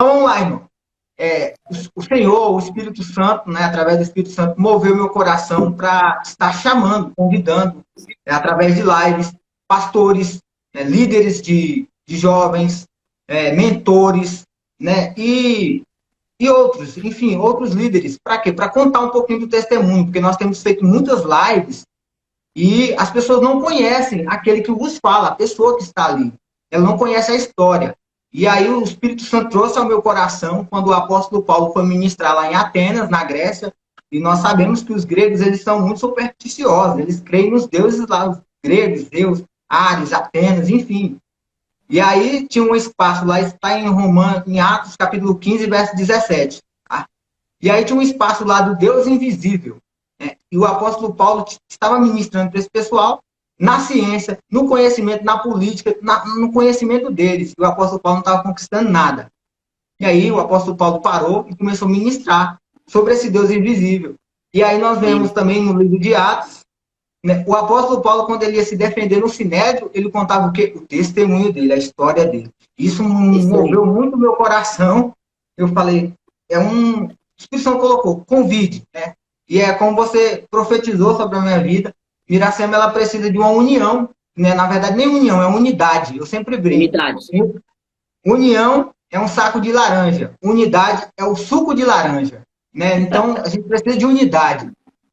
vamos lá, irmão. O Senhor, o Espírito Santo, né, através do Espírito Santo, moveu meu coração para estar chamando, convidando, através de lives, pastores, líderes de jovens, mentores, né, e outros, enfim, outros líderes. Para quê? Para contar um pouquinho do testemunho, porque nós temos feito muitas lives e as pessoas não conhecem aquele que vos fala, a pessoa que está ali. Ela não conhece a história. E aí o Espírito Santo trouxe ao meu coração quando o apóstolo Paulo foi ministrar lá em Atenas, na Grécia, e nós sabemos que os gregos, eles são muito supersticiosos, eles creem nos deuses lá, os gregos, Zeus, Ares, Atenas, enfim. E aí tinha um espaço lá, está em Atos, capítulo 15, verso 17. Tá? E aí tinha um espaço lá do Deus invisível. Né? E o apóstolo Paulo estava ministrando para esse pessoal na ciência, no conhecimento, na política, no conhecimento deles. E o apóstolo Paulo não estava conquistando nada. E aí o apóstolo Paulo parou e começou a ministrar sobre esse Deus invisível. E aí nós vemos também no livro de Atos, né, o apóstolo Paulo, quando ele ia se defender no Sinédrio, ele contava o quê? O testemunho dele, a história dele. Isso moveu muito o meu coração. Eu falei, o Espírito Santo colocou, convide, né? E é como você profetizou sobre a minha vida, Miracema, ela precisa de uma união, né? Na verdade, nem união, é unidade. Eu sempre brinco. Unidade. União é um saco de laranja. Unidade é o suco de laranja. Né? Então, a gente precisa de unidade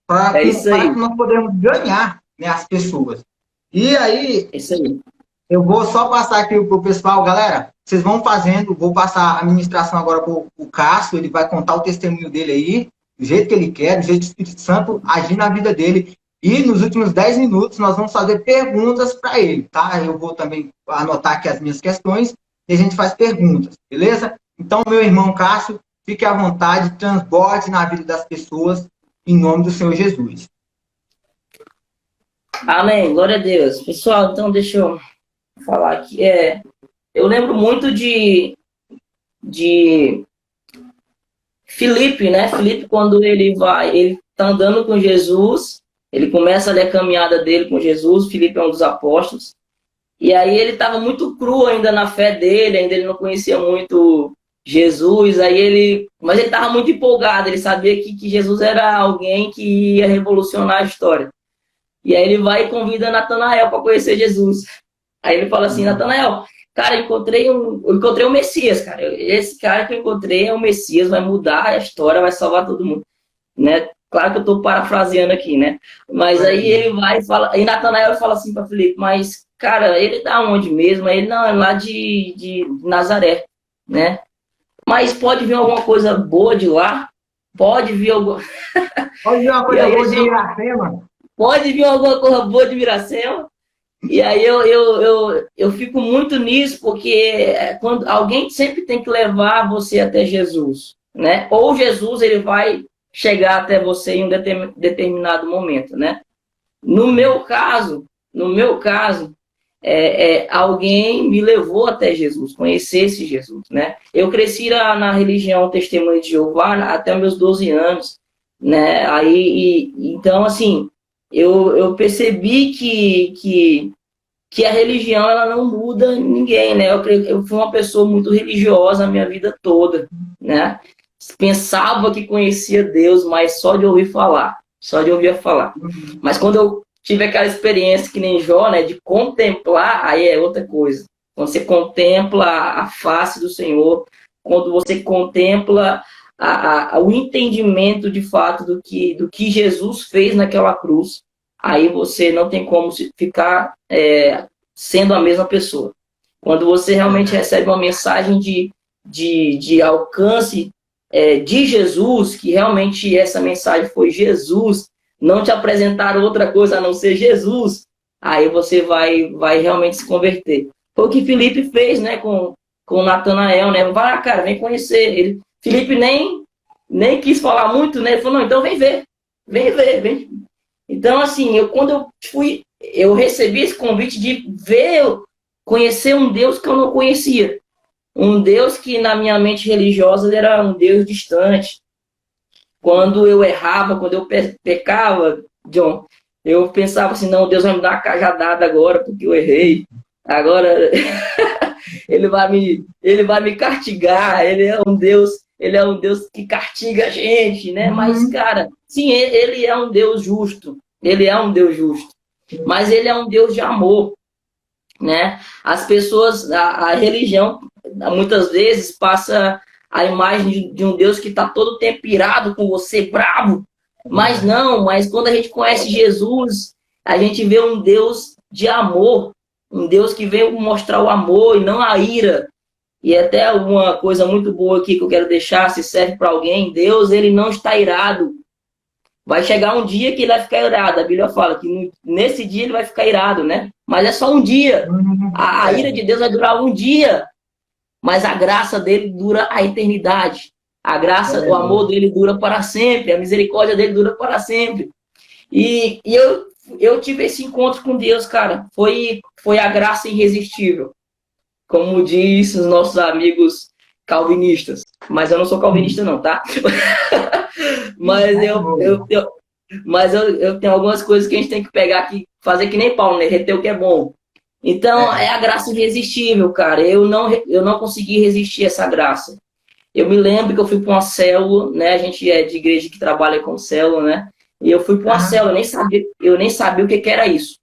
para que nós podemos ganhar, né, as pessoas. E aí, eu vou só passar aqui para o pessoal, galera, vocês vão fazendo, vou passar a administração agora para o Cássio, ele vai contar o testemunho dele aí, do jeito que ele quer, do jeito que o Espírito Santo agir na vida dele. E nos últimos 10 minutos nós vamos fazer perguntas para ele, tá? Eu vou também anotar aqui as minhas questões e a gente faz perguntas, beleza? Então, meu irmão Cássio, fique à vontade, transborde na vida das pessoas, em nome do Senhor Jesus. Amém, glória a Deus. Pessoal, então deixa eu falar aqui. Eu lembro muito de Filipe, né? Filipe, quando ele tá andando com Jesus, ele começa ali a caminhada dele com Jesus. Filipe é um dos apóstolos. E aí ele estava muito cru ainda na fé dele, ainda ele não conhecia muito Jesus, mas ele estava muito empolgado, ele sabia que Jesus era alguém que ia revolucionar a história. E aí ele vai e convida Natanael para conhecer Jesus. Aí ele fala assim, Natanael, cara, eu encontrei o Messias, cara. Esse cara que eu encontrei é o Messias, vai mudar a história, vai salvar todo mundo. Né? Claro que eu estou parafraseando aqui, né? Mas aí ele vai e fala, aí Natanael fala assim para Filipe, mas, cara, ele tá onde mesmo? Ele não, é lá de Nazaré, né? Mas pode vir alguma coisa boa de lá? Pode vir alguma... Pode vir uma coisa boa de Miracema? Pode vir alguma coisa boa de Miracema? E aí eu fico muito nisso, porque quando alguém sempre tem que levar você até Jesus, né? Ou Jesus, ele vai chegar até você em um determinado momento, né? No meu caso, alguém me levou até Jesus, conhecesse Jesus, né? Eu cresci na religião Testemunho de Jeová até meus 12 anos, né? Então, assim, eu percebi que a religião, ela não muda ninguém, né? Eu fui uma pessoa muito religiosa a minha vida toda, né? Pensava que conhecia Deus, mas só de ouvir falar, Mas quando eu tive aquela experiência que nem Jó, né, de contemplar, aí é outra coisa. Quando você contempla a face do Senhor, quando você contempla o entendimento de fato do que Jesus fez naquela cruz, aí você não tem como ficar sendo a mesma pessoa. Quando você realmente recebe uma mensagem de alcance de Jesus, que realmente essa mensagem foi Jesus, não te apresentar outra coisa a não ser Jesus, aí você vai realmente se converter. Foi o que Filipe fez, né, com Natanael, né? Vai lá, cara, vem conhecer. Filipe nem quis falar muito, né? Ele falou, não, então vem ver. Então, assim, quando eu recebi esse convite de conhecer um Deus que eu não conhecia. Um Deus que na minha mente religiosa ele era um Deus distante. Quando eu errava, quando eu pecava, John, eu pensava assim, não, Deus vai me dar uma cajadada agora, porque eu errei. Agora, ele vai me castigar, ele é um Deus que castiga a gente, né? Mas, cara, sim, ele é um Deus justo, ele é um Deus justo, mas ele é um Deus de amor, né? As pessoas, a religião, muitas vezes passa a imagem de um Deus que está todo o tempo irado com você, bravo, mas não, mas quando a gente conhece Jesus, a gente vê um Deus de amor, um Deus que veio mostrar o amor e não a ira. E até uma coisa muito boa aqui que eu quero deixar, se serve para alguém, Deus, ele não está irado. Vai chegar um dia que ele vai ficar irado. A Bíblia fala que nesse dia ele vai ficar irado, né? Mas é só um dia. A ira de Deus vai durar um dia, mas a graça dele dura a eternidade. A graça, o amor dele dura para sempre, a misericórdia dele dura para sempre. E eu tive esse encontro com Deus, cara. Foi a graça irresistível, como diz os nossos amigos calvinistas. Mas eu não sou calvinista não, tá? Mas eu tenho algumas coisas que a gente tem que pegar aqui, fazer que nem Paulo, né? Reter o que é bom. Então, é a graça irresistível, cara. Eu não consegui resistir a essa graça. Eu me lembro que eu fui para uma célula, né? A gente é de igreja que trabalha com célula, né? E eu fui para uma célula, eu nem sabia o que era isso.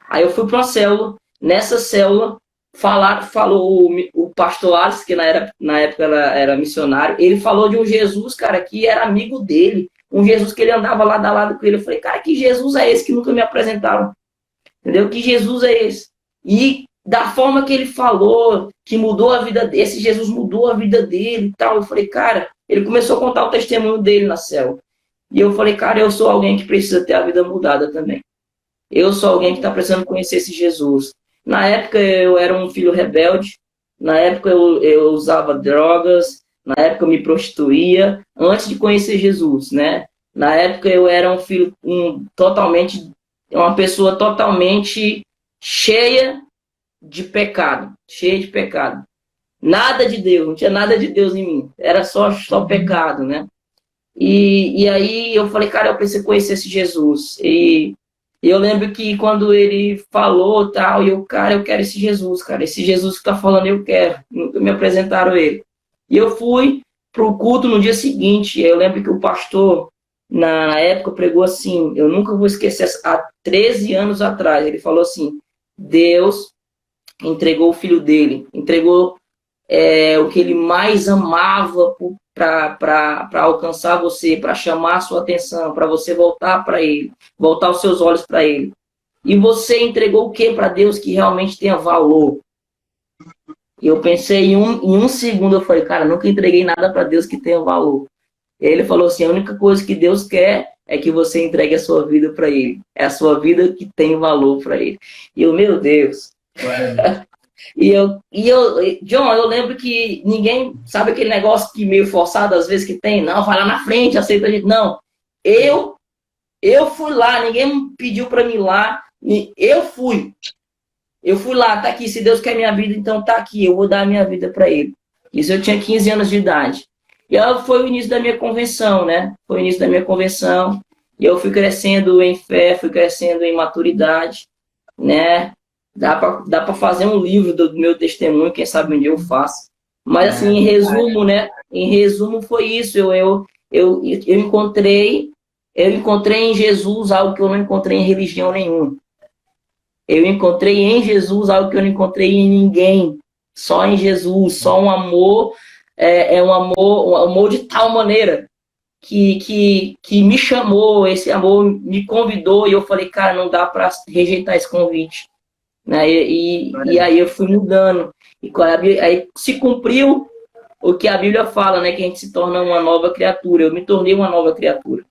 Aí eu fui para uma célula, nessa célula, falou o pastor Alex, que na época era missionário, ele falou de um Jesus, cara, que era amigo dele, um Jesus que ele andava lado a lado com ele. Eu falei, cara, que Jesus é esse que nunca me apresentaram? Entendeu? Que Jesus é esse? E da forma que ele falou, que mudou a vida dele, esse Jesus mudou a vida dele e tal. Eu falei, cara, ele começou a contar o testemunho dele na célula. E eu falei, cara, eu sou alguém que precisa ter a vida mudada também. Eu sou alguém que está precisando conhecer esse Jesus. Na época eu era um filho rebelde, na época eu usava drogas, na época eu me prostituía, antes de conhecer Jesus, né? Na época eu era uma pessoa totalmente cheia de pecado. Nada de Deus, não tinha nada de Deus em mim, era só pecado, né? E aí eu falei, cara, eu preciso conhecer esse Jesus. E eu lembro que quando ele falou tal, eu quero esse Jesus, cara. Esse Jesus que tá falando, eu quero. Nunca me apresentaram ele. E eu fui pro culto no dia seguinte. Eu lembro que o pastor, na época, pregou assim, eu nunca vou esquecer, há 13 anos atrás, ele falou assim, Deus entregou o filho dele, entregou o que ele mais amava para alcançar você, para chamar a sua atenção, para você voltar para ele, voltar os seus olhos para ele. E você entregou o que para Deus que realmente tenha valor? E eu pensei em um segundo, eu falei, cara, nunca entreguei nada para Deus que tenha valor. E aí ele falou assim, a única coisa que Deus quer é que você entregue a sua vida para ele. É a sua vida que tem valor para ele. E eu, meu Deus. John, eu lembro que ninguém sabe aquele negócio que meio forçado às vezes que tem, não, vai lá na frente, aceita a gente. Não, eu fui lá, ninguém me pediu para mim ir lá, eu fui lá, tá aqui, se Deus quer minha vida, então tá aqui, eu vou dar a minha vida para ele. Isso eu tinha 15 anos de idade. E aí foi o início da minha conversão, né? Foi o início da minha conversão, e eu fui crescendo em fé, fui crescendo em maturidade, né? Dá para fazer um livro do meu testemunho, quem sabe um dia eu faço. Mas assim, em resumo, né? Em resumo foi isso. Eu encontrei em Jesus algo que eu não encontrei em religião nenhuma. Eu encontrei em Jesus algo que eu não encontrei em ninguém. Só em Jesus, só um amor, um amor de tal maneira que me chamou, esse amor me convidou e eu falei, cara, não dá para rejeitar esse convite. Né? E aí eu fui mudando. E aí se cumpriu o que a Bíblia fala, né? Que a gente se torna uma nova criatura. Eu me tornei uma nova criatura.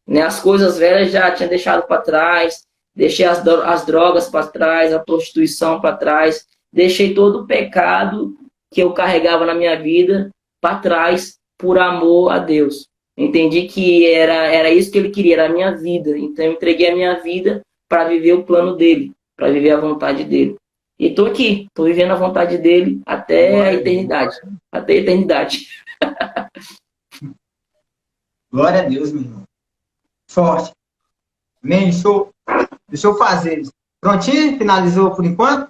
Né? As coisas velhas já tinha deixado para trás, deixei as drogas para trás, a prostituição para trás, deixei todo o pecado que eu carregava na minha vida para trás por amor a Deus. Entendi que era isso que ele queria, era a minha vida. Então eu entreguei a minha vida para viver o plano dele, para viver a vontade dele. E estou aqui, estou vivendo a vontade dele até a eternidade. Até a eternidade. Glória a Deus, meu irmão. Forte. Amém? Deixa eu fazer. Prontinho? Finalizou por enquanto?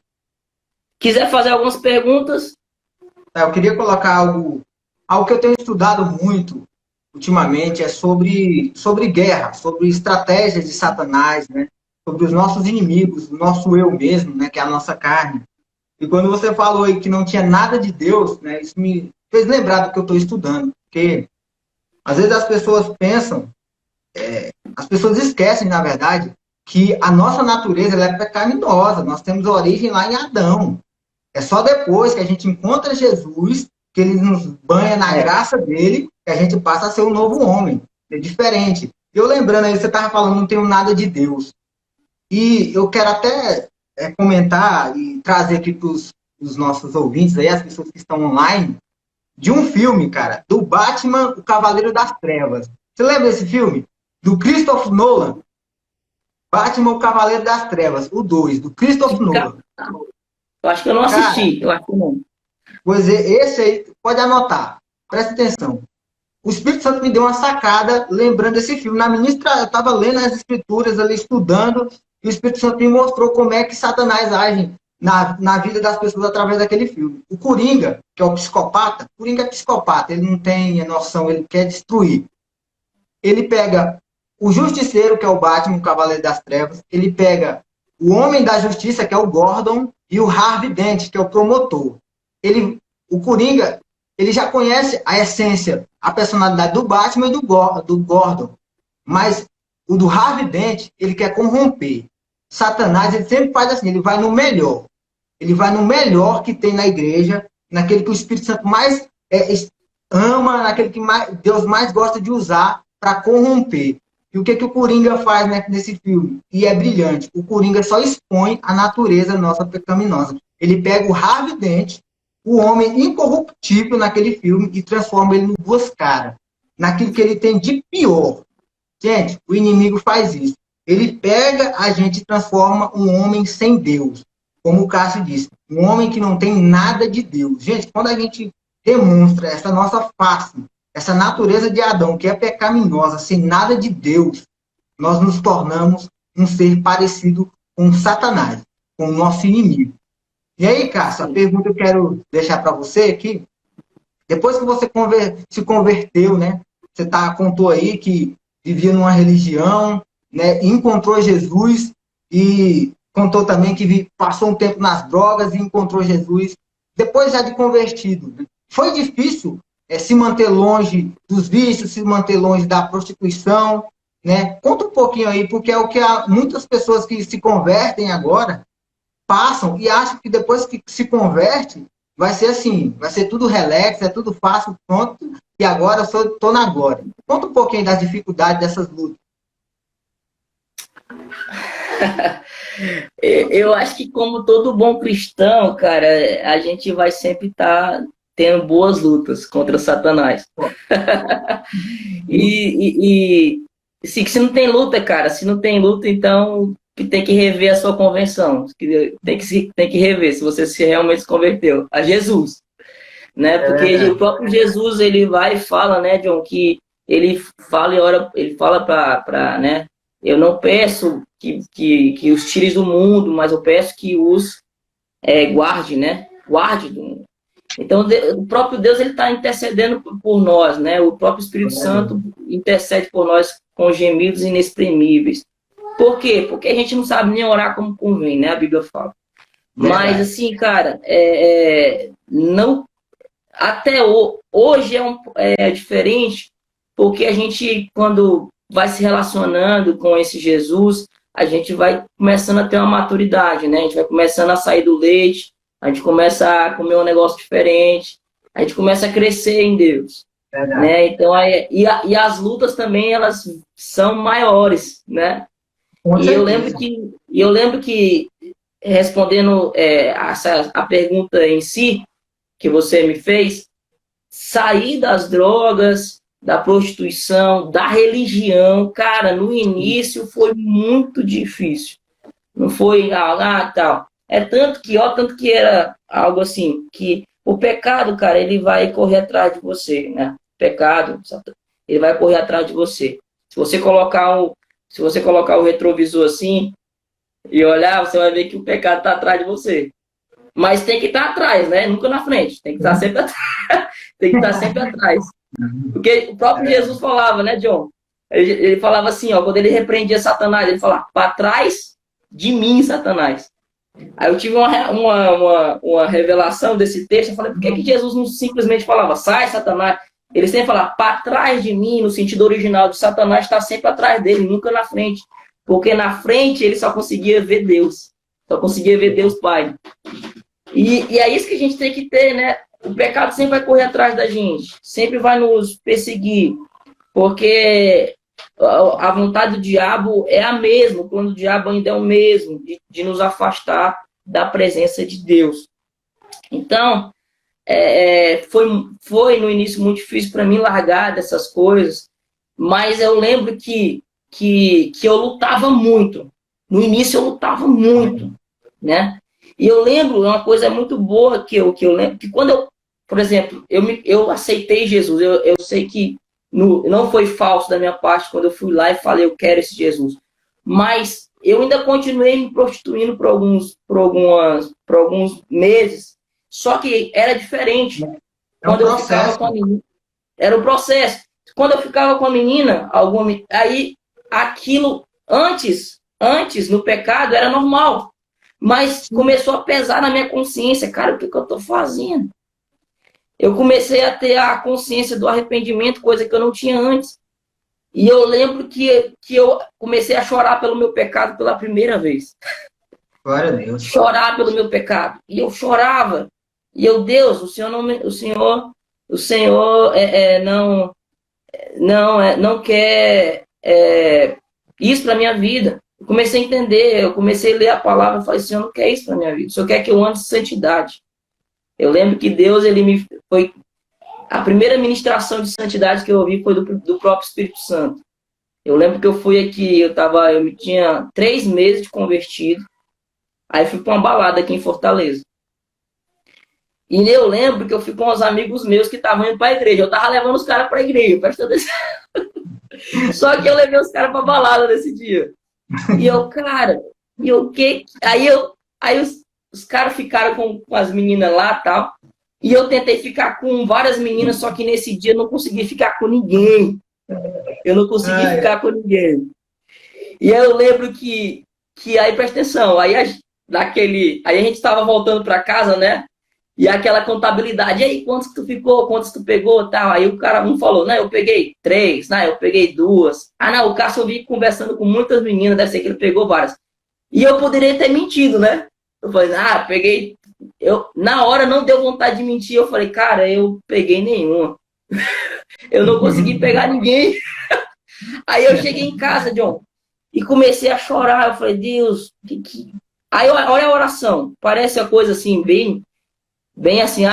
Quiser fazer algumas perguntas, tá? Eu queria colocar algo que eu tenho estudado muito ultimamente, é sobre guerra, sobre estratégias de Satanás, né? Sobre os nossos inimigos, o nosso eu mesmo, né? Que é a nossa carne. E quando você falou aí que não tinha nada de Deus, né? Isso me fez lembrar do que eu estou estudando. Porque às vezes as pessoas pensam, as pessoas esquecem, na verdade, que a nossa natureza ela é pecaminosa. Nós temos origem lá em Adão. É só depois que a gente encontra Jesus, que ele nos banha na graça dele, que a gente passa a ser um novo homem. É diferente. Eu lembrando aí, você estava falando, não tenho nada de Deus. E eu quero até comentar e trazer aqui para os nossos ouvintes, aí, as pessoas que estão online, de um filme, cara, do Batman, o Cavaleiro das Trevas. Você lembra desse filme? Do Christopher Nolan? Batman, o Cavaleiro das Trevas, o 2, do Christopher Nolan. Eu acho que eu não assisti, eu acho que não. Pois é, esse aí, pode anotar, presta atenção. O Espírito Santo me deu uma sacada lembrando desse filme. Na ministra, eu estava lendo as escrituras ali, estudando, e o Espírito Santo me mostrou como é que Satanás age na vida das pessoas através daquele filme. O Coringa, que é o psicopata, o Coringa é psicopata, ele não tem noção, ele quer destruir. Ele pega o Justiceiro, que é o Batman, o Cavaleiro das Trevas, ele pega o Homem da Justiça, que é o Gordon, e o Harvey Dent, que é o promotor. O Coringa, ele já conhece a essência, a personalidade do Batman e do Gordon. Mas o do Harvey Dent, ele quer corromper. Satanás, ele sempre faz assim, ele vai no melhor. Ele vai no melhor que tem na igreja, naquele que o Espírito Santo mais ama, naquele que Deus mais gosta de usar para corromper. E o que o Coringa faz, né, nesse filme? E é brilhante. O Coringa só expõe a natureza nossa pecaminosa. Ele pega o Harvey Dent, o homem incorruptível naquele filme, e transforma ele em duas caras. Naquilo que ele tem de pior. Gente, o inimigo faz isso. Ele pega a gente e transforma um homem sem Deus. Como o Cássio disse, um homem que não tem nada de Deus. Gente, quando a gente demonstra essa nossa face, essa natureza de Adão, que é pecaminosa, sem nada de Deus, nós nos tornamos um ser parecido com Satanás, com o nosso inimigo. E aí, Cássio, a pergunta que eu quero deixar para você aqui, depois que você se converteu, né? Você contou aí que vivia numa religião, né? Encontrou Jesus e contou também que passou um tempo nas drogas e encontrou Jesus. Depois já de convertido, né? Foi difícil se manter longe dos vícios, se manter longe da prostituição, né? Conta um pouquinho aí, porque é o que muitas pessoas que se convertem agora passam e acham que depois que se converte, vai ser assim, vai ser tudo relax, é tudo fácil, pronto, e agora eu estou na glória. Conta um pouquinho das dificuldades dessas lutas. Eu acho que como todo bom cristão, cara, a gente vai sempre estar tendo boas lutas contra Satanás. e se não tem luta, cara, se não tem luta, então tem que rever a sua convenção. Tem que rever se você se realmente se converteu a Jesus. Né? Porque o próprio Jesus, ele vai e fala, né, John, que ele fala e ora, ele fala para, né, eu não peço que os tires do mundo, mas eu peço que os guarde, né? Guarde do mundo. Então, o próprio Deus, ele está intercedendo por nós, né? O próprio Espírito Santo intercede por nós com gemidos inexprimíveis. Por quê? Porque a gente não sabe nem orar como convém, né? A Bíblia fala. Verdade. Mas, assim, cara, não, até hoje é diferente, porque a gente, quando vai se relacionando com esse Jesus, a gente vai começando a ter uma maturidade, né? A gente vai começando a sair do leite, a gente começa a comer um negócio diferente, a gente começa a crescer em Deus. Né? Então, e as lutas também, elas são maiores, né? E eu lembro que respondendo a pergunta em si, que você me fez, sair das drogas, da prostituição, da religião, cara, no início foi muito difícil. Não foi tal. Tanto que era algo assim, que o pecado, cara, ele vai correr atrás de você, né? O pecado, ele vai correr atrás de você. Se você colocar o retrovisor assim e olhar, você vai ver que o pecado está atrás de você. Mas tem que estar atrás, né? Nunca na frente. Tem que estar sempre atrás. Tem que estar sempre atrás. Porque o próprio Jesus falava, né, John? Ele falava assim, ó, quando ele repreendia Satanás, ele falava, para trás de mim, Satanás. Aí eu tive uma revelação desse texto, eu falei, por que Jesus não simplesmente falava, sai, Satanás? Ele sempre falava, para trás de mim, no sentido original de Satanás, está sempre atrás dele, nunca na frente. Porque na frente ele só conseguia ver Deus. Só conseguia ver Deus Pai. E é isso que a gente tem que ter, né? O pecado sempre vai correr atrás da gente. Sempre vai nos perseguir. Porque a vontade do diabo é a mesma. O plano do diabo ainda é o mesmo. De nos afastar da presença de Deus. Então, foi no início muito difícil para mim largar dessas coisas. Mas eu lembro que eu lutava muito. No início eu lutava muito, né? E eu lembro uma coisa muito boa que eu lembro, que quando eu, por exemplo, eu aceitei Jesus, eu sei que não foi falso da minha parte quando eu fui lá e falei, eu quero esse Jesus. Mas eu ainda continuei me prostituindo por alguns meses, só que era diferente. Quando eu ficava com a menina, era um processo. Quando eu ficava com a menina, aí aquilo antes no pecado era normal, mas começou a pesar na minha consciência, cara, o que eu estou fazendo? Eu comecei a ter a consciência do arrependimento, coisa que eu não tinha antes. E eu lembro que eu comecei a chorar pelo meu pecado pela primeira vez. Glória a Deus. Chorar pelo meu pecado. E eu chorava. E eu, Deus, o Senhor não quer isso para minha vida. Eu comecei a entender, eu comecei a ler a palavra e falei, Senhor, não quer isso para minha vida. O Senhor quer que eu ande em santidade. Eu lembro que Deus, foi a primeira ministração de santidade que eu ouvi foi do próprio Espírito Santo. Eu lembro que eu fui aqui, eu tinha 3 meses de convertido, aí fui para uma balada aqui em Fortaleza. E eu lembro que eu fui com uns amigos meus que estavam indo para a igreja. Eu tava levando os caras para a igreja, presta atenção. Só que eu levei os caras para balada nesse dia. E eu, cara, aí os caras ficaram com as meninas lá e tal. E eu tentei ficar com várias meninas, só que nesse dia eu não consegui ficar com ninguém. Eu não consegui ficar com ninguém. E aí eu lembro que aí, presta atenção, aí a gente estava voltando para casa, né? E aquela contabilidade, e aí, quantos tu ficou, quantos tu pegou, tal. Aí o cara falou, não, eu peguei 3, não, eu peguei 2. Ah, não, o Cássio eu vi conversando com muitas meninas, deve ser que ele pegou várias. E eu poderia ter mentido, né? Eu falei, peguei. Na hora não deu vontade de mentir, eu falei, cara, eu peguei nenhuma. Eu não consegui pegar ninguém. Aí eu cheguei em casa, John, e comecei a chorar. Eu falei, Deus, Aí olha a oração, parece uma coisa assim, bem assim,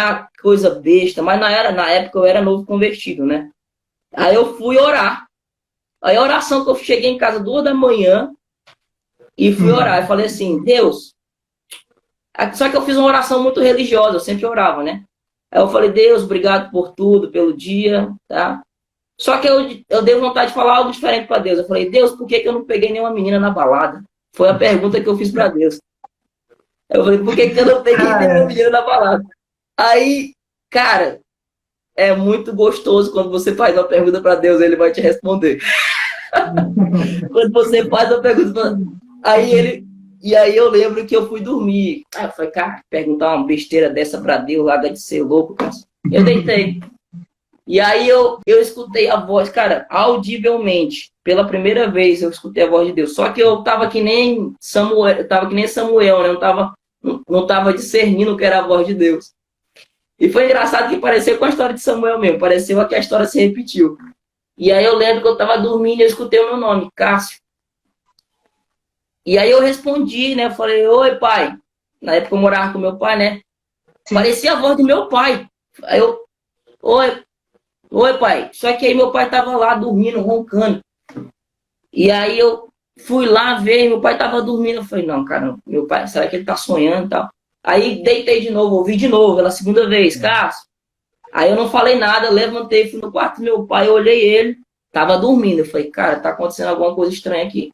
coisa besta, mas na época eu era novo convertido, né? Aí eu fui orar. Aí a oração que eu cheguei em casa 2 da manhã e fui orar. Eu falei assim, Deus... Só que eu fiz uma oração muito religiosa, eu sempre orava, né? Aí eu falei, Deus, obrigado por tudo, pelo dia, tá? Só que eu dei vontade de falar algo diferente para Deus. Eu falei, Deus, por que eu não peguei nenhuma menina na balada? Foi a pergunta que eu fiz para Deus. Eu falei, por que eu não peguei nenhuma menina na balada? Aí, cara, é muito gostoso quando você faz uma pergunta para Deus, ele vai te responder. Quando você faz uma pergunta, E aí eu lembro que eu fui dormir. Aí eu falei, cara, perguntar uma besteira dessa para Deus, larga de ser louco, cara. Eu deitei. E aí eu escutei a voz, cara, audivelmente. Pela primeira vez eu escutei a voz de Deus. Só que eu tava que nem Samuel, né? Não tava discernindo o que era a voz de Deus. E foi engraçado que pareceu com a história de Samuel mesmo. Pareceu que a história se repetiu. E aí eu lembro que eu tava dormindo e eu escutei o meu nome, Cássio. E aí eu respondi, né? Eu falei, oi, pai. Na época eu morava com meu pai, né? Sim. Parecia a voz do meu pai. Aí eu, oi, pai. Só que aí meu pai tava lá dormindo, roncando. E aí eu fui lá ver, meu pai tava dormindo. Eu falei, não, cara, meu pai, será que ele tá sonhando e tal? Aí deitei de novo, ouvi de novo, pela segunda vez, Cássio. Aí eu não falei nada, levantei, fui no quarto do meu pai, olhei ele, tava dormindo. Eu falei, cara, tá acontecendo alguma coisa estranha aqui.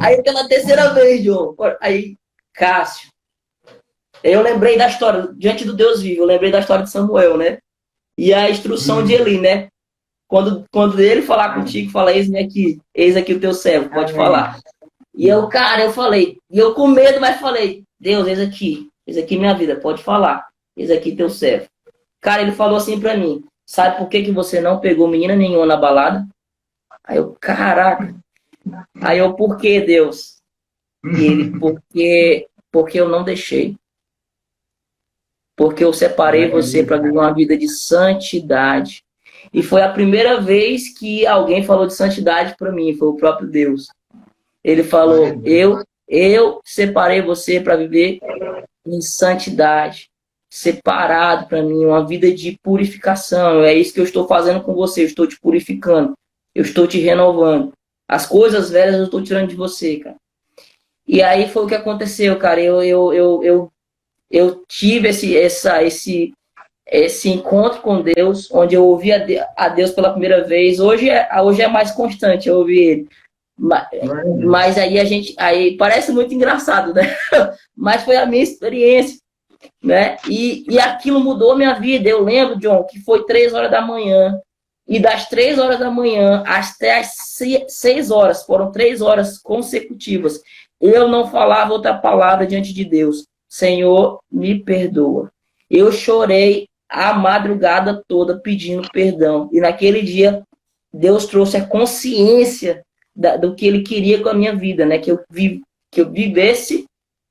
Aí pela terceira vez, João, aí, Cássio, Eu lembrei da história, diante do Deus vivo, eu lembrei da história de Samuel, né? E a instrução de Eli, né? Quando ele falar contigo, fala, eis aqui o teu servo, pode falar. E eu, cara, eu falei, e eu com medo, mas falei, Deus, eis aqui minha vida, pode falar, eis aqui teu servo. Cara, ele falou assim pra mim, sabe por que você não pegou menina nenhuma na balada? Aí eu, caraca. Aí eu, por que, Deus? E ele, porque eu não deixei. Porque eu separei você para viver uma vida de santidade. E foi a primeira vez que alguém falou de santidade para mim, foi o próprio Deus. Ele falou, eu separei você para viver em santidade, separado para mim, uma vida de purificação. É isso que eu estou fazendo com você, eu estou te purificando, eu estou te renovando. As coisas velhas eu estou tirando de você, cara. E aí foi o que aconteceu, cara. Eu tive esse encontro com Deus, onde eu ouvi a Deus pela primeira vez. Hoje é mais constante eu ouvir ele. Mas aí parece muito engraçado, né? Mas foi a minha experiência, né? E aquilo mudou minha vida. Eu lembro, John, que foi 3 horas da manhã. E das 3 horas da manhã até as 6 horas, foram 3 horas consecutivas, eu não falava outra palavra diante de Deus. Senhor, me perdoa. Eu chorei a madrugada toda pedindo perdão. E naquele dia, Deus trouxe a consciência do que Ele queria com a minha vida, né? Que eu vivesse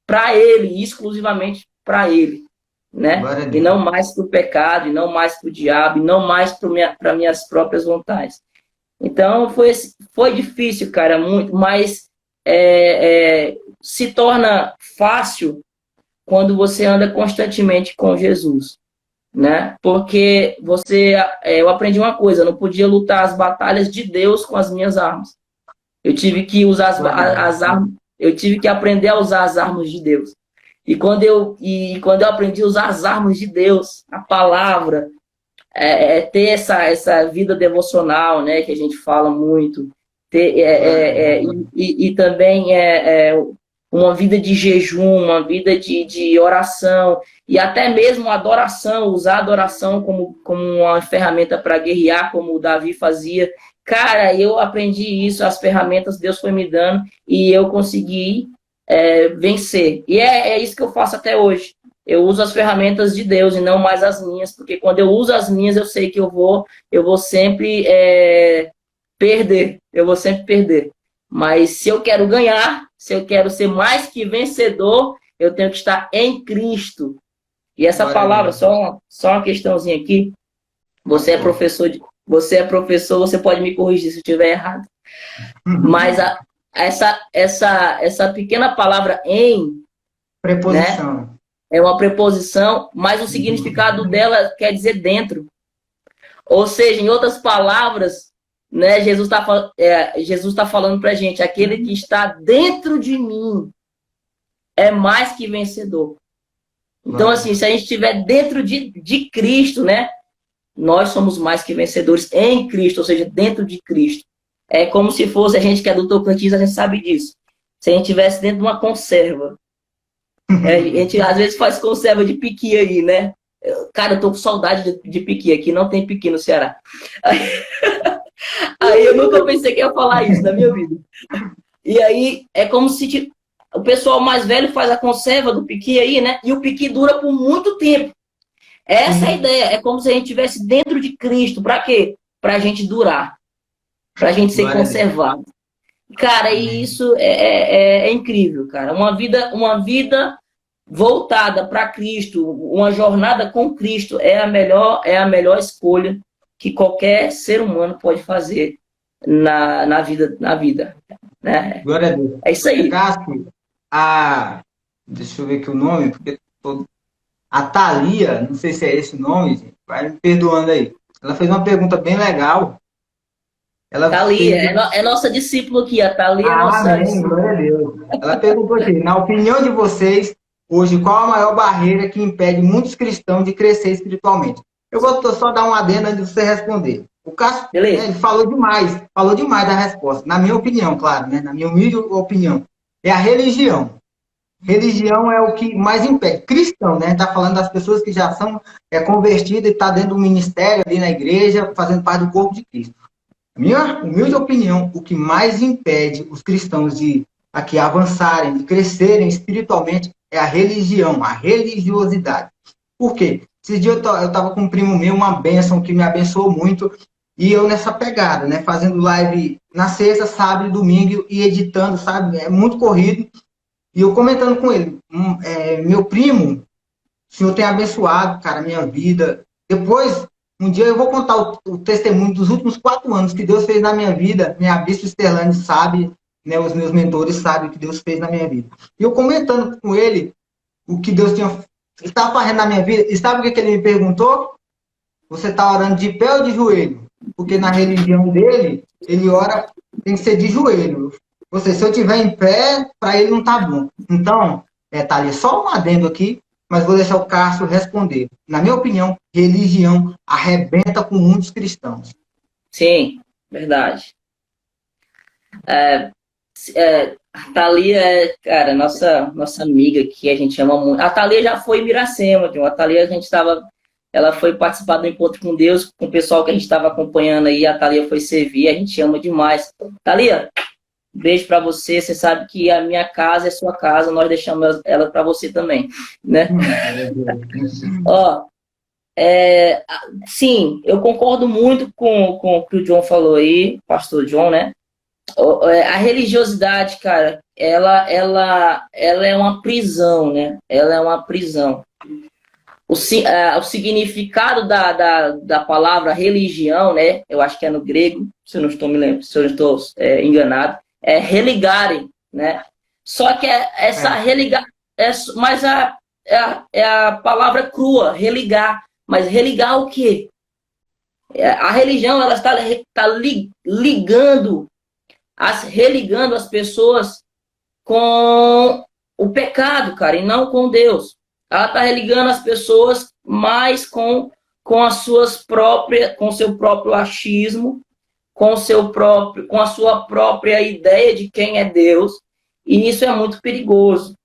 para Ele, exclusivamente para Ele, né? E não mais para o pecado, e não mais para o diabo, e não mais para minhas próprias vontades. Então, foi difícil, cara, muito, mas se torna fácil quando você anda constantemente com Jesus, né? Porque eu aprendi uma coisa, eu não podia lutar as batalhas de Deus com as minhas armas. Eu tive que usar as armas, eu tive que aprender a usar as armas de Deus. E quando eu aprendi a usar as armas de Deus, a palavra, ter essa vida devocional, né, que a gente fala muito, e também uma vida de jejum, uma vida de oração, e até mesmo adoração, usar a adoração como uma ferramenta para guerrear, como o Davi fazia. Cara, eu aprendi isso, as ferramentas Deus foi me dando, e eu consegui vencer. E é isso que eu faço até hoje. Eu uso as ferramentas de Deus e não mais as minhas, porque quando eu uso as minhas, eu sei que eu vou sempre perder. Eu vou sempre perder. Mas se eu quero ganhar, se eu quero ser mais que vencedor, eu tenho que estar em Cristo. E essa palavra, só uma questãozinha aqui. Você é professor, você pode me corrigir se eu estiver errado. Mas essa pequena palavra em, preposição, né, é uma preposição, mas o significado dela quer dizer dentro. Ou seja, em outras palavras, né, Jesus está falando para a gente, aquele que está dentro de mim é mais que vencedor. Então, assim, se a gente estiver dentro de Cristo, né, nós somos mais que vencedores em Cristo, ou seja, dentro de Cristo. É como se fosse, a gente que é do Tocantins, a gente sabe disso. Se a gente estivesse dentro de uma conserva. A gente às vezes faz conserva de piqui aí, né? Cara, eu tô com saudade de piqui, aqui não tem piqui no Ceará. Aí eu nunca pensei que ia falar isso na minha vida. E aí é como se o pessoal mais velho faz a conserva do piqui aí, né? E o piqui dura por muito tempo. Essa é a ideia. É como se a gente estivesse dentro de Cristo. Para quê? Para a gente durar. Para a gente ser conservado. Cara, e isso é incrível, cara. Uma vida voltada para Cristo, uma jornada com Cristo é a melhor escolha que qualquer ser humano pode fazer na vida. Né? Glória a Deus. É isso aí. Deixa eu ver aqui o nome, porque a Thalia, não sei se é esse o nome, gente, vai me perdoando aí. Ela fez uma pergunta bem legal. Thalia, é nossa discípula aqui, a Thalia é nossa discípula. Glória a Deus. Ela perguntou aqui, na opinião de vocês, hoje, qual a maior barreira que impede muitos cristãos de crescer espiritualmente? Eu vou só dar um adendo antes de você responder. O Cássio, ele falou demais da resposta. Na minha opinião, claro, né? Na minha humilde opinião. É a religião. religião é o que mais impede. Cristão, né? Está falando das pessoas que já são convertidas e está dentro do ministério ali na igreja, fazendo parte do corpo de Cristo. Minha humilde opinião, o que mais impede os cristãos de aqui avançarem, de crescerem espiritualmente, é a religião, a religiosidade. Por quê? Esses dias eu estava com um primo meu, uma bênção que me abençoou muito, e eu nessa pegada, né? Fazendo live na sexta, sábado e domingo, e editando, sabe? É muito corrido. E eu comentando com ele, meu primo, o Senhor tem abençoado, cara, a minha vida. Depois, um dia eu vou contar o testemunho dos últimos 4 anos que Deus fez na minha vida. Minha bispo Sterlane sabe, né, os meus mentores sabem o que Deus fez na minha vida. E eu comentando com ele o que Deus estava fazendo na minha vida. E sabe o que ele me perguntou? Você está orando de pé ou de joelho? Porque na religião dele, ele ora, tem que ser de joelho. Se eu estiver em pé, para ele não tá bom. Então, Thalia, só um adendo aqui, mas vou deixar o Cássio responder. Na minha opinião, religião arrebenta com muitos cristãos. Sim, verdade. A Thalia é, cara, nossa amiga que a gente ama muito. A Thalia já foi em Miracema, a Thalia ela foi participar do Encontro com Deus, com o pessoal que a gente estava acompanhando aí, a Thalia foi servir, a gente ama demais. Thalia, beijo para você, você sabe que a minha casa é sua casa, nós deixamos ela para você também, né? Ó, sim, eu concordo muito com o que o John falou aí, pastor John, né? A religiosidade, cara, ela é uma prisão, né? Ela é uma prisão. O significado da palavra religião, né? Eu acho que é no grego, se eu não estou enganado, é religarem, né? Só que religar, mas a palavra crua, religar. Mas religar o quê? A religião, ela está religando as pessoas com o pecado, cara, e não com Deus. Ela está religando as pessoas mais com seu próprio achismo, com a sua própria ideia de quem é Deus. E isso é muito perigoso.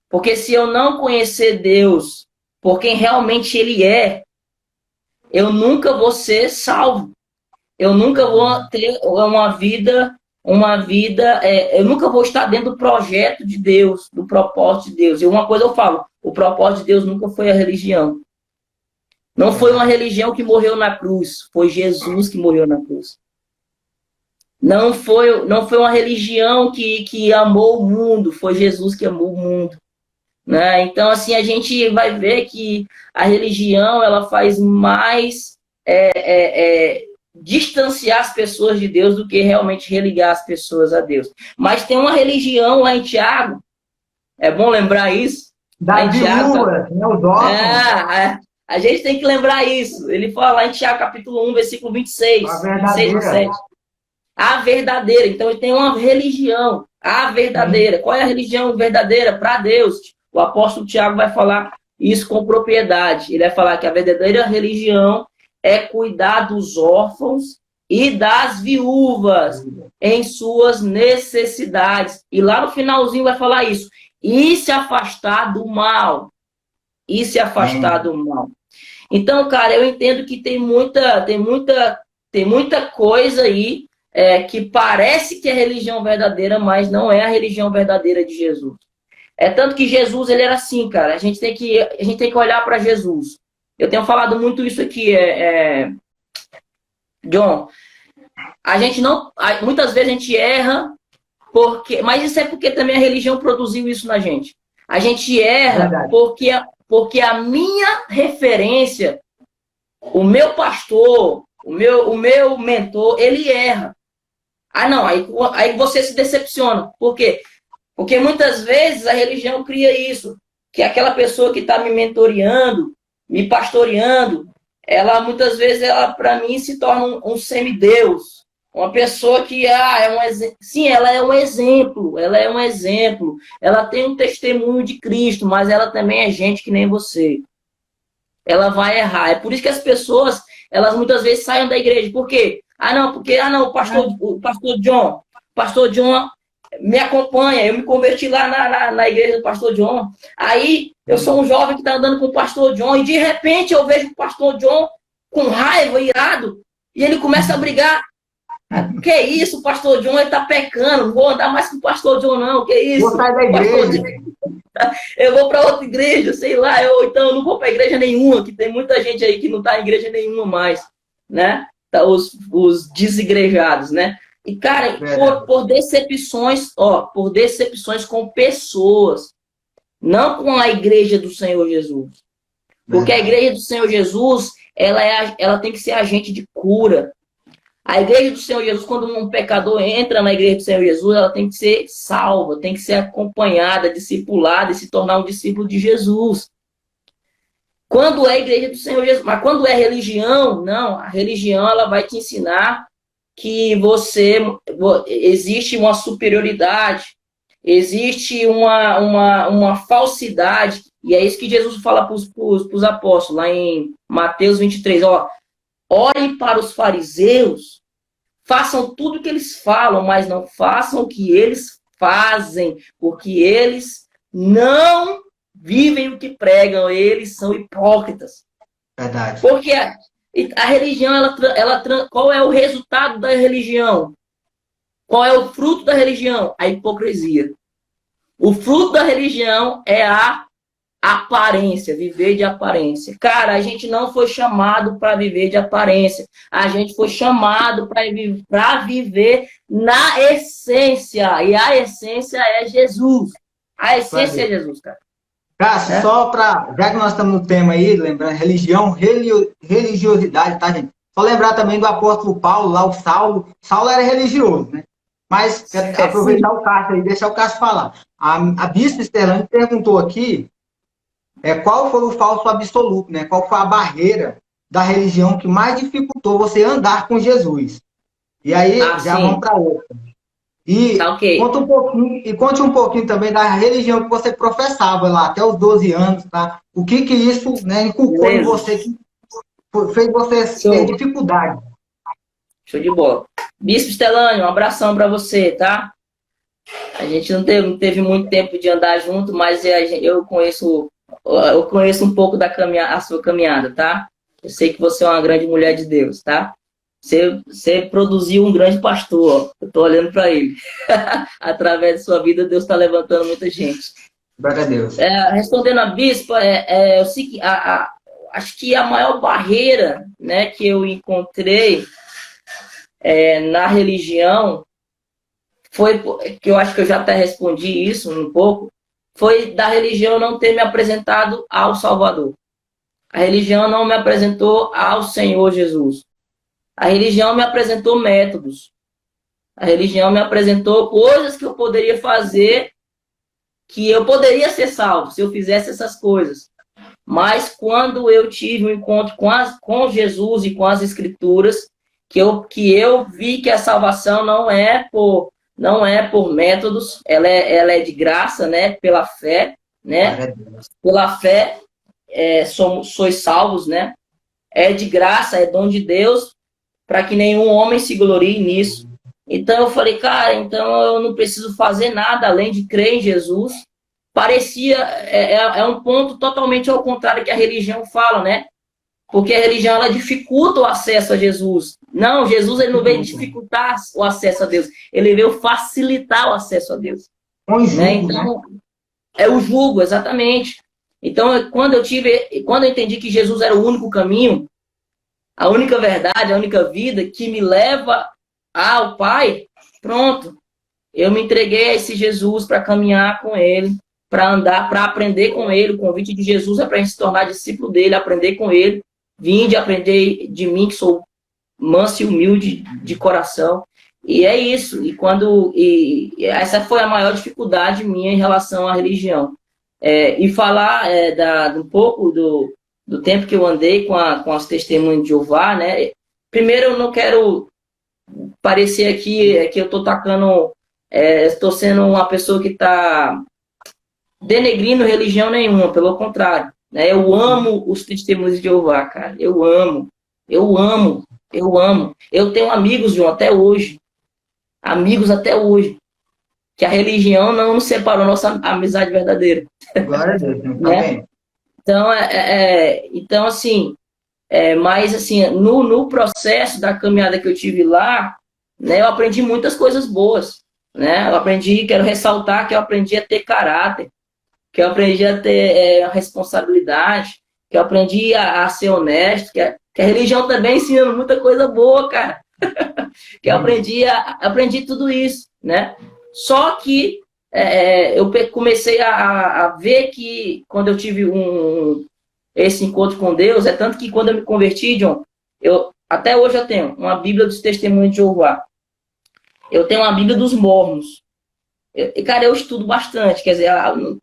Porque se eu não conhecer Deus por quem realmente Ele é, eu nunca vou ser salvo. Eu nunca vou ter uma vida, eu nunca vou estar dentro do projeto de Deus, do propósito de Deus. E uma coisa eu falo, o propósito de Deus nunca foi a religião. Não foi uma religião que morreu na cruz, foi Jesus que morreu na cruz. Não foi uma religião que amou o mundo, foi Jesus que amou o mundo. Né? Então, assim, a gente vai ver que a religião, ela faz mais distanciar as pessoas de Deus do que realmente religar as pessoas a Deus. Mas tem uma religião lá em Tiago, é bom lembrar isso. Da viúva, né, os órfãos. A gente tem que lembrar isso. Ele fala lá em Tiago, capítulo 1, versículo 26. A verdadeira. 27. A verdadeira. Então, ele tem uma religião. A verdadeira. Qual é a religião verdadeira? Para Deus. O apóstolo Tiago vai falar isso com propriedade. Ele vai falar que a verdadeira religião é cuidar dos órfãos e das viúvas em suas necessidades. E lá no finalzinho vai falar isso. E se afastar do mal. E se afastar do mal. Então, cara, eu entendo que tem muita coisa aí que parece que é religião verdadeira, mas não é a religião verdadeira de Jesus. É tanto que Jesus, ele era assim, cara. A gente tem que olhar para Jesus. Eu tenho falado muito isso aqui, John. A gente não... Muitas vezes a gente erra, mas isso é porque também a religião produziu isso na gente. A gente erra porque a minha referência, o meu pastor, o meu mentor, ele erra. Não, aí você se decepciona. Por quê? Porque muitas vezes a religião cria isso, que aquela pessoa que está me mentoreando, me pastoreando, ela muitas vezes, para mim, se torna um semideus. Uma pessoa que sim, ela é um exemplo, ela tem um testemunho de Cristo, mas ela também é gente que nem você. Ela vai errar. É por isso que as pessoas, elas muitas vezes saem da igreja. Por quê? O pastor John, me acompanha. Eu me converti lá na igreja do pastor John. Aí eu sou um jovem que está andando com o pastor John e de repente eu vejo o pastor John com raiva, irado, e ele começa a brigar. Que isso, o pastor John, ele tá pecando, não vou andar mais com o pastor John, não, que isso? Vou sair da igreja. Eu vou para outra igreja, sei lá, então eu não vou para igreja nenhuma, que tem muita gente aí que não tá em igreja nenhuma mais, né? Tá, os desigrejados, né? E, cara, por decepções, por decepções com pessoas, não com a igreja do Senhor Jesus. Porque a igreja do Senhor Jesus, ela tem que ser agente de cura. A igreja do Senhor Jesus, quando um pecador entra na igreja do Senhor Jesus, ela tem que ser salva, tem que ser acompanhada, discipulada e se tornar um discípulo de Jesus. Quando é a igreja do Senhor Jesus, mas quando é religião, não, a religião ela vai te ensinar que existe uma superioridade, existe uma falsidade, e é isso que Jesus fala para os apóstolos, lá em Mateus 23, orem para os fariseus, façam tudo o que eles falam, mas não façam o que eles fazem, porque eles não vivem o que pregam, eles são hipócritas. Verdade. Porque a religião, qual é o resultado da religião? Qual é o fruto da religião? A hipocrisia. O fruto da religião é a aparência, viver de aparência. Cara, a gente não foi chamado para viver de aparência. A gente foi chamado para viver na essência. E a essência é Jesus. A essência é Jesus, cara. Cássio, já que nós estamos no tema aí, lembrando, religião, religiosidade, tá, gente? Só lembrar também do apóstolo Paulo, lá o Saulo. Saulo era religioso, né? Mas aproveitar o Cássio aí, deixar o Cássio falar. A bispa Estelane perguntou aqui qual foi o falso absoluto, né? Qual foi a barreira da religião que mais dificultou você andar com Jesus? E aí, já vamos para outra. E conte um pouquinho também da religião que você professava lá, até os 12 anos, tá? O que isso, né, inculcou em você, que fez você ter dificuldade? Show de bola. Bispo Estelane, um abração para você, tá? A gente não teve muito tempo de andar junto, mas eu conheço um pouco a sua caminhada, tá? Eu sei que você é uma grande mulher de Deus, tá? Você produziu um grande pastor, ó. Eu tô olhando para ele. Através de sua vida, Deus está levantando muita gente. Glória a Deus. Respondendo a bispa, eu sei que acho que a maior barreira, né, que eu encontrei na religião foi, que eu acho que eu já até respondi isso um pouco, foi da religião não ter me apresentado ao Salvador. A religião não me apresentou ao Senhor Jesus. A religião me apresentou métodos. A religião me apresentou coisas que eu poderia fazer, que eu poderia ser salvo se eu fizesse essas coisas. Mas quando eu tive um encontro com Jesus e com as Escrituras, que eu vi que a salvação não é por métodos, ela é de graça, né? Pela fé, né? Pela fé sois salvos, né? É de graça, é dom de Deus, para que nenhum homem se glorie nisso. Então eu falei, cara, então eu não preciso fazer nada além de crer em Jesus. Parecia, um ponto totalmente ao contrário que a religião fala, né? Porque a religião, ela dificulta o acesso a Jesus. Não, Jesus, ele não veio dificultar o acesso a Deus. Ele veio facilitar o acesso a Deus. Né? Então, é o jugo, exatamente. Então, quando eu entendi que Jesus era o único caminho, a única verdade, a única vida que me leva ao Pai, pronto. Eu me entreguei a esse Jesus para caminhar com ele, para andar, para aprender com ele. O convite de Jesus é para a gente se tornar discípulo dele, aprender com ele. Vinde aprender de mim, que sou manso e humilde de coração. E é isso. E essa foi a maior dificuldade minha em relação à religião. E falar um pouco do tempo que eu andei com as testemunhas de Jeová, né? Primeiro, eu não quero parecer aqui que eu estou estou sendo uma pessoa que está denegrindo religião nenhuma, pelo contrário. Né? Eu amo os testemunhos de Jeová, cara. Eu amo. Eu tenho amigos, João, até hoje. Amigos até hoje. que a religião não nos separou nossa amizade verdadeira. Glória a Deus, tá Né? bem. Então, então assim, mas assim, no processo da caminhada que eu tive lá, né, eu aprendi muitas coisas boas, né? Eu aprendi, quero ressaltar que eu aprendi a ter caráter, que eu aprendi a ter responsabilidade, que eu aprendi a ser honesto, que a religião também ensina muita coisa boa, cara. Que eu aprendi tudo isso, né? Só que eu comecei a ver que quando eu tive esse encontro com Deus, é tanto que quando eu me converti, John, até hoje eu tenho uma Bíblia dos Testemunhos de Jeová. Eu tenho uma Bíblia dos Mormons. Cara, eu estudo bastante, quer dizer,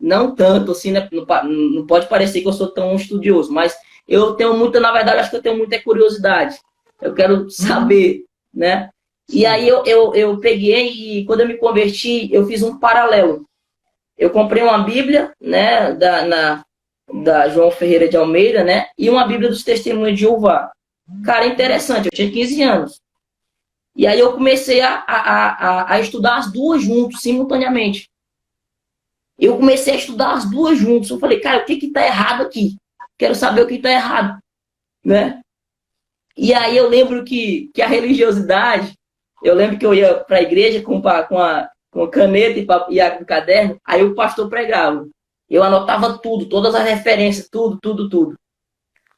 não tanto assim, né? Não pode parecer que eu sou tão estudioso, mas eu tenho muita, na verdade, acho que eu tenho muita curiosidade. Eu quero saber, né? E aí eu peguei e quando eu me converti, eu fiz um paralelo. Eu comprei uma Bíblia, né, da João Ferreira de Almeida, né, e uma Bíblia dos Testemunhos de Jeová. Cara, interessante, eu tinha 15 anos. E aí eu comecei a estudar as duas juntos, simultaneamente. Eu comecei a estudar as duas juntos. Eu falei, cara, o que está errado aqui? Quero saber o que está errado, né? E aí eu lembro que a religiosidade, eu lembro que eu ia para a igreja com caneta e um caderno, aí o pastor pregava. Eu anotava tudo, todas as referências, tudo.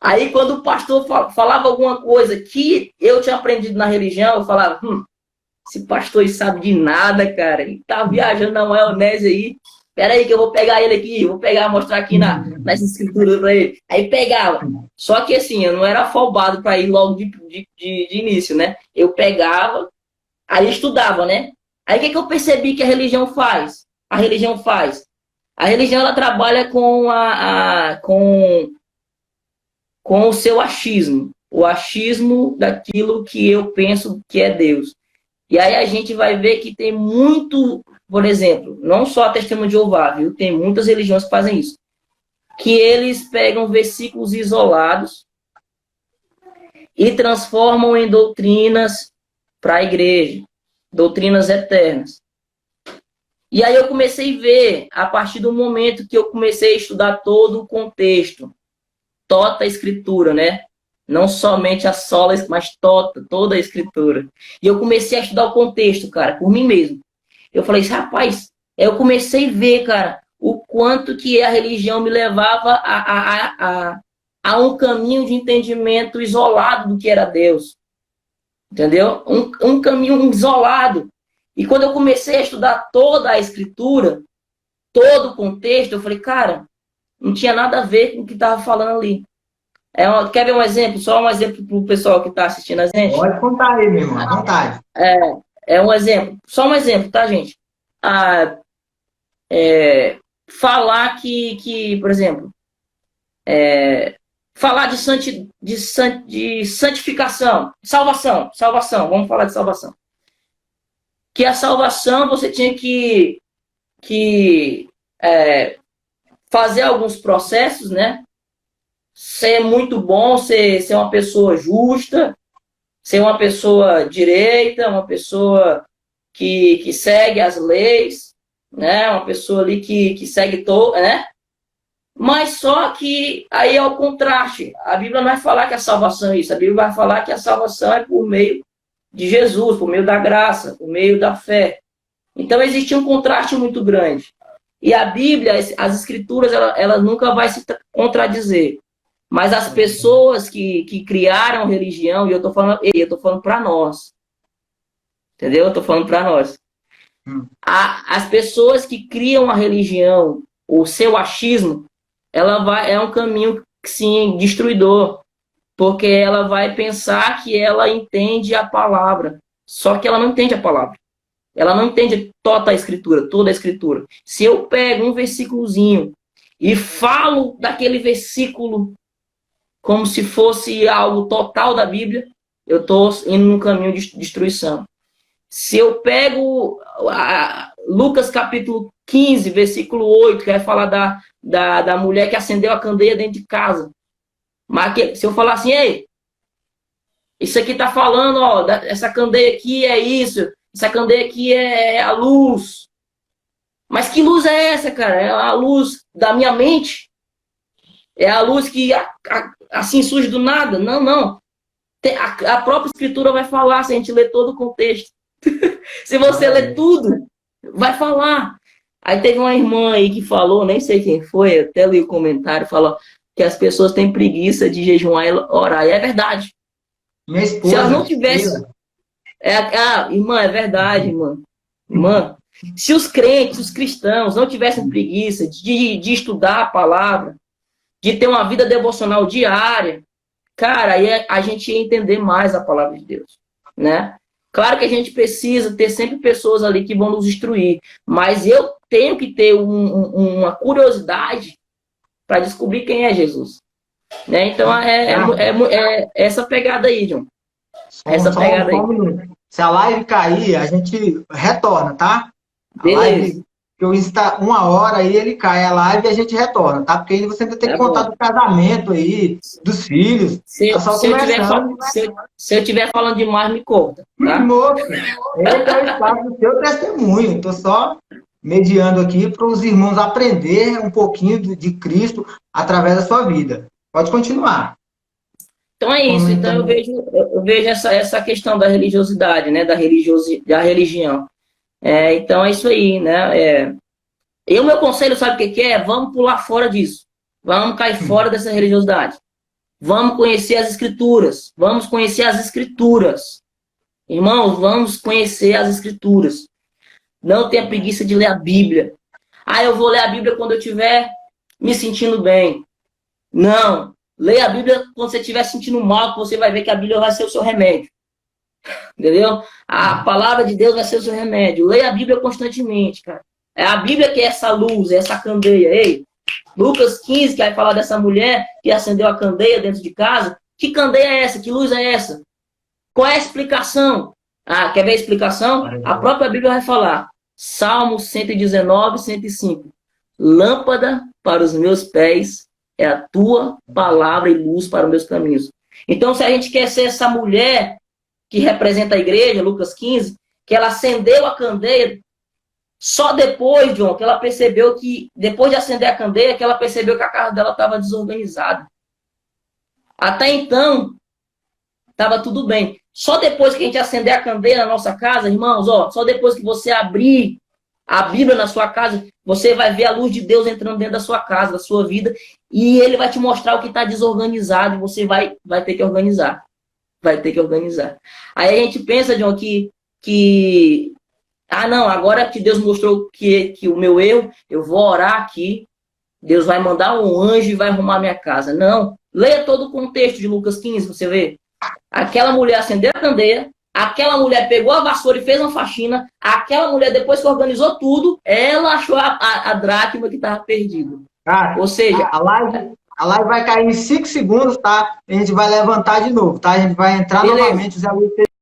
Aí quando o pastor falava alguma coisa que eu tinha aprendido na religião, eu falava, esse pastor sabe de nada, cara. Ele tá viajando na maionese aí. Pera aí que eu vou pegar ele aqui, mostrar aqui nas escrituras para ele. Aí pegava. Só que assim, eu não era afobado para ir logo de início, né? Eu pegava, aí estudava, né? Aí o que eu percebi que a religião faz? A religião ela trabalha com o seu achismo. O achismo daquilo que eu penso que é Deus. E aí a gente vai ver que tem muito, por exemplo, não só a Testemunha de Jeová, viu? Tem muitas religiões que fazem isso. Que eles pegam versículos isolados e transformam em doutrinas para a igreja. Doutrinas eternas. E aí eu comecei a ver, a partir do momento que eu comecei a estudar todo o contexto, toda a escritura, né? Não somente a sola, mas toda a escritura. E eu comecei a estudar o contexto, cara, por mim mesmo. Eu falei, rapaz, eu comecei a ver, cara, o quanto que a religião me levava a um caminho de entendimento isolado do que era Deus. Entendeu? Um caminho isolado. E quando eu comecei a estudar toda a escritura, todo o contexto, eu falei, cara, não tinha nada a ver com o que estava falando ali. Quer ver um exemplo? Só um exemplo para o pessoal que está assistindo a gente? Pode contar aí, meu irmão, à vontade. Um exemplo. Só um exemplo, tá, gente? Falar que, por exemplo, falar de santificação, salvação, vamos falar de salvação. Que a salvação você tinha que fazer alguns processos, né? Ser muito bom, ser uma pessoa justa, ser uma pessoa direita, uma pessoa que segue as leis, né? Uma pessoa ali que segue todo, né? Mas só que aí é o contraste. A Bíblia não vai falar que a salvação é isso. A Bíblia vai falar que a salvação é por meio de Jesus, por meio da graça, por meio da fé. Então existe um contraste muito grande. E a Bíblia, as escrituras, ela nunca vai se contradizer. Mas as pessoas que criaram religião, e eu estou falando para nós. Entendeu? Eu estou falando para nós. As pessoas que criam a religião, o seu achismo, é um caminho, sim, destruidor. Porque ela vai pensar que ela entende a palavra. Só que ela não entende a palavra. Ela não entende toda a escritura. Se eu pego um versículozinho e falo daquele versículo como se fosse algo total da Bíblia, eu estou indo num caminho de destruição. Se eu pego Lucas capítulo 15, versículo 8, que vai falar da mulher que acendeu a candeia dentro de casa. Mas se eu falar assim, ei, isso aqui está falando, ó, essa candeia aqui é isso, essa candeia aqui é a luz. Mas que luz é essa, cara? É a luz da minha mente? É a luz que assim surge do nada? Não, não. A própria escritura vai falar, se a gente ler todo o contexto. Se você ler tudo, vai falar. Aí teve uma irmã aí que falou, nem sei quem foi, até li o comentário, falou que as pessoas têm preguiça de jejuar e orar. E é verdade. Minha Se elas esposa, não tivessem... irmã, é verdade, irmã. Irmã, se os crentes, os cristãos, não tivessem preguiça de estudar a palavra, de ter uma vida devocional diária, cara, aí a gente ia entender mais a palavra de Deus, né? Claro que a gente precisa ter sempre pessoas ali que vão nos instruir, mas eu tenho que ter uma curiosidade para descobrir quem é Jesus, né? Então é essa pegada aí, John. Essa pegada aí. Um minuto. Se a live cair, a gente retorna, tá? A Beleza. live, que eu está 1 hora aí, ele cai a live e a gente retorna, tá? Porque aí você ainda tem que contar do casamento aí, dos filhos. Se Tá só começando. Se eu estiver falando demais, me conta, tá? Moço, esse é o espaço do seu testemunho. Estou só mediando aqui para os irmãos aprender um pouquinho de Cristo através da sua vida. Pode continuar. Então é isso. Então eu vejo essa questão da religiosidade, né? Da religião. Então é isso aí, né? Meu conselho, sabe o que é? Vamos pular fora disso. Vamos cair fora dessa religiosidade. Vamos conhecer as escrituras. Vamos conhecer as escrituras. Irmãos, vamos conhecer as escrituras. Não tenha preguiça de ler a Bíblia. Eu vou ler a Bíblia quando eu estiver me sentindo bem. Não. Leia a Bíblia quando você estiver sentindo mal, que você vai ver que a Bíblia vai ser o seu remédio. Entendeu? A palavra de Deus vai ser o seu remédio. Leia a Bíblia constantemente, cara. É a Bíblia que é essa luz, é essa candeia. Ei, Lucas 15, que vai falar dessa mulher que acendeu a candeia dentro de casa. Que candeia é essa? Que luz é essa? Qual é a explicação? Quer ver a explicação? A própria Bíblia vai falar. Salmo 119, 105. Lâmpada para os meus pés é a tua palavra e luz para os meus caminhos. Então, se a gente quer ser essa mulher que representa a igreja, Lucas 15, que ela acendeu a candeia, só depois, John, que ela percebeu que, depois de acender a candeia, que ela percebeu que a casa dela estava desorganizada. Até então, estava tudo bem. Só depois que a gente acender a candeia na nossa casa, irmãos, só depois que você abrir a Bíblia na sua casa, você vai ver a luz de Deus entrando dentro da sua casa, da sua vida, e ele vai te mostrar o que está desorganizado, e você vai ter que organizar. Vai ter que organizar. Aí a gente pensa, John, que não, agora que Deus mostrou que o meu erro, eu vou orar aqui, Deus vai mandar um anjo e vai arrumar minha casa. Não. Leia todo o contexto de Lucas 15, você vê. Aquela mulher acendeu a candeia, aquela mulher pegou a vassoura e fez uma faxina, aquela mulher, depois que organizou tudo, ela achou a dracma que estava perdida. Ou seja, a live vai cair em 5 segundos, tá? A gente vai levantar de novo, tá? A gente vai entrar novamente,